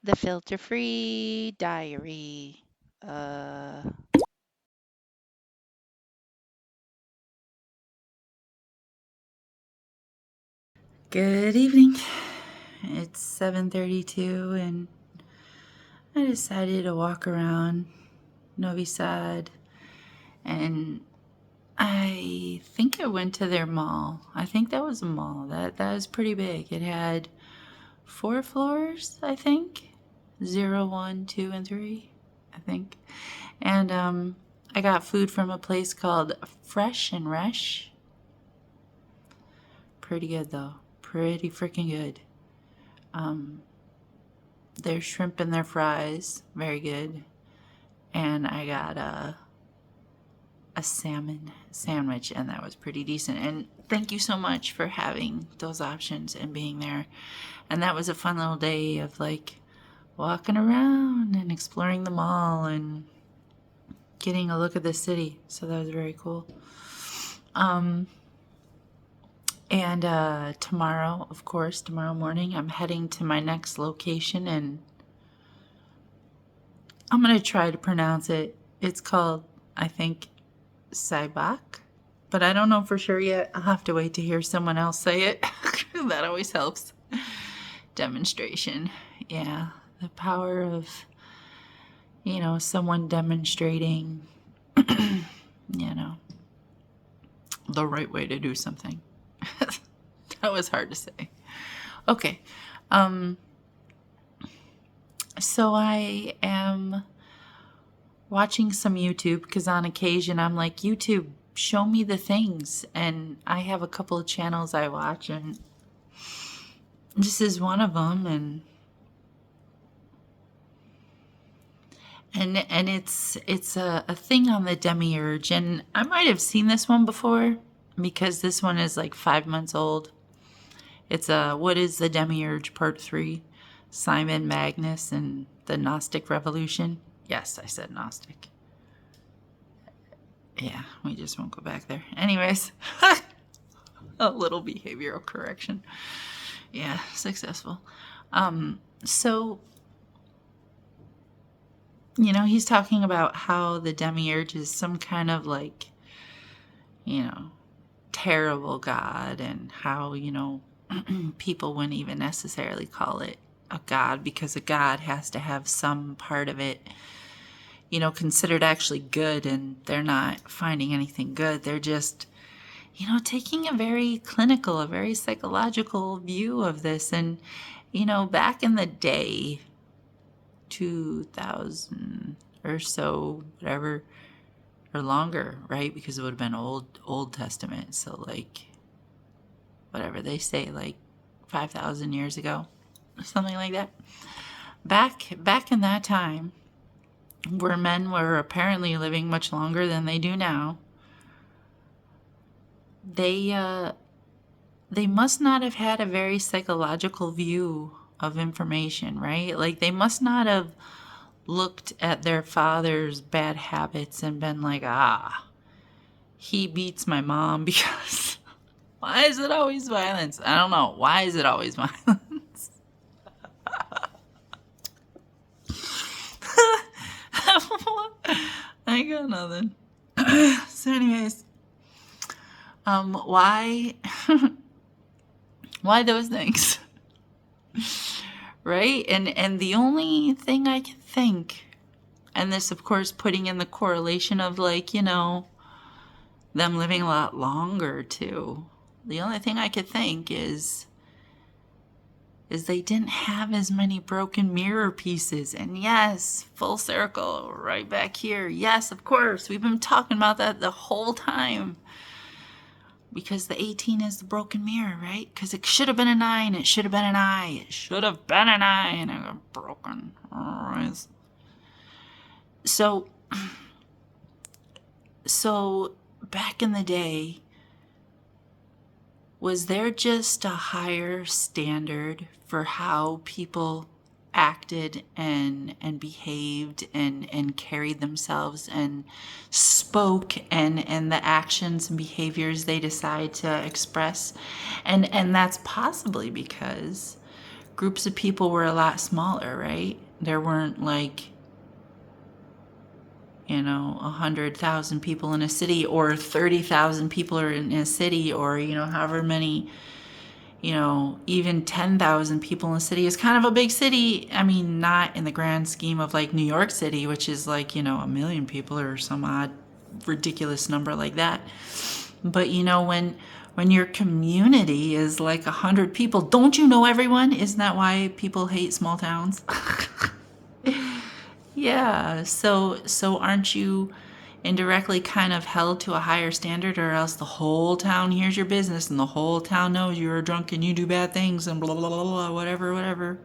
The filter-free diary. Uh, Good evening. It's 7:32 and I decided to walk around Novi Sad, and I think I went to their mall. I think that was a mall. That was pretty big. It had 4 floors, I think. 0, 1, 2, and 3, I think. And I got food from a place called Fresh and Resh. Pretty good though. Pretty freaking good. Their shrimp and their fries, very good. And I got a salmon sandwich, and that was pretty decent. And thank you so much for having those options and being there. And that was a fun little day of like walking around and exploring the mall and getting a look at the city. So that was very cool. And tomorrow, of course, tomorrow morning, I'm heading to my next location, and I'm going to try to pronounce it. It's called, I think, Saibak, but I don't know for sure yet. I'll have to wait to hear someone else say it. That always helps. Demonstration. Yeah, the power of, someone demonstrating, the right way to do something. That was hard to say. Okay. So I am watching some YouTube because on occasion I'm like, YouTube, show me the things. And I have a couple of channels I watch, and this is one of them. And it's a thing on the demiurge. And I might have seen this one before because this one is like 5 months old. It's What is the Demiurge Part 3, Simon Magnus and the Gnostic Revolution. Yes, I said Gnostic. Yeah, we just won't go back there. Anyways, a little behavioral correction. Yeah, successful. So, he's talking about how the demiurge is some kind of like, terrible god, and how, people wouldn't even necessarily call it a god because a god has to have some part of it, considered actually good, and they're not finding anything good. They're just, taking a very clinical, a very psychological view of this. And, back in the day, 2000 or so, whatever, or longer, right? Because it would have been Old Testament. So like, whatever they say, like 5,000 years ago, something like that. Back in that time, where men were apparently living much longer than they do now, they must not have had a very psychological view of information, right? Like they must not have looked at their father's bad habits and been like, he beats my mom because why is it always violence? I don't know. Why is it always violence? I got nothing. So anyways, why those things? Right? And the only thing I can think, and this of course putting in the correlation of like, them living a lot longer too. The only thing I could think is they didn't have as many broken mirror pieces. And yes, full circle, right back here. Yes, of course, we've been talking about that the whole time. Because the 18 is the broken mirror, right? Because it should have been a 9, it should have been an I, it should have been an I, and it got broken. So back in the day, was there just a higher standard for how people acted and behaved and carried themselves and spoke, and the actions and behaviors they decide to express? And that's possibly because groups of people were a lot smaller, right? There weren't like, 100,000 people in a city, or 30,000 people are in a city, or, however many, even 10,000 people in a city is kind of a big city. I mean, not in the grand scheme of like New York City, which is like, a million people or some odd ridiculous number like that. But when your community is like 100 people, don't you know everyone? Isn't that why people hate small towns? Yeah, so aren't you indirectly kind of held to a higher standard, or else the whole town hears your business and the whole town knows you're drunk and you do bad things and blah blah blah blah, whatever, whatever.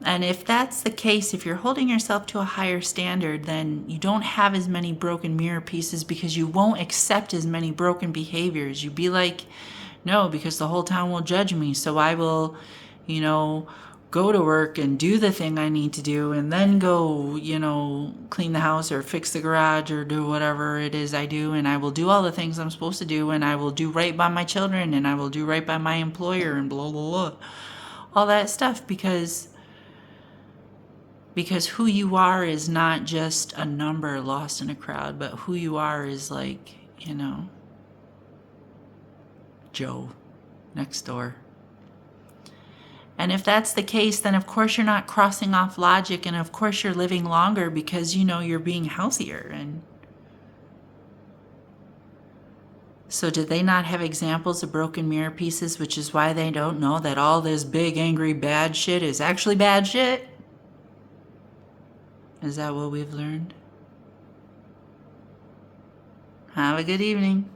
And if that's the case, if you're holding yourself to a higher standard, then you don't have as many broken mirror pieces, because you won't accept as many broken behaviors. You'd be like, no, because the whole town will judge me, so I will, you know, go to work and do the thing I need to do, and then go, clean the house or fix the garage or do whatever it is I do, and I will do all the things I'm supposed to do, and I will do right by my children, and I will do right by my employer, and blah blah blah, all that stuff, because who you are is not just a number lost in a crowd, but who you are is like, Joe next door. And if that's the case, then of course you're not crossing off logic, and of course you're living longer, because you're being healthier. And so did they not have examples of broken mirror pieces, which is why they don't know that all this big, angry, bad shit is actually bad shit? Is that what we've learned? Have a good evening.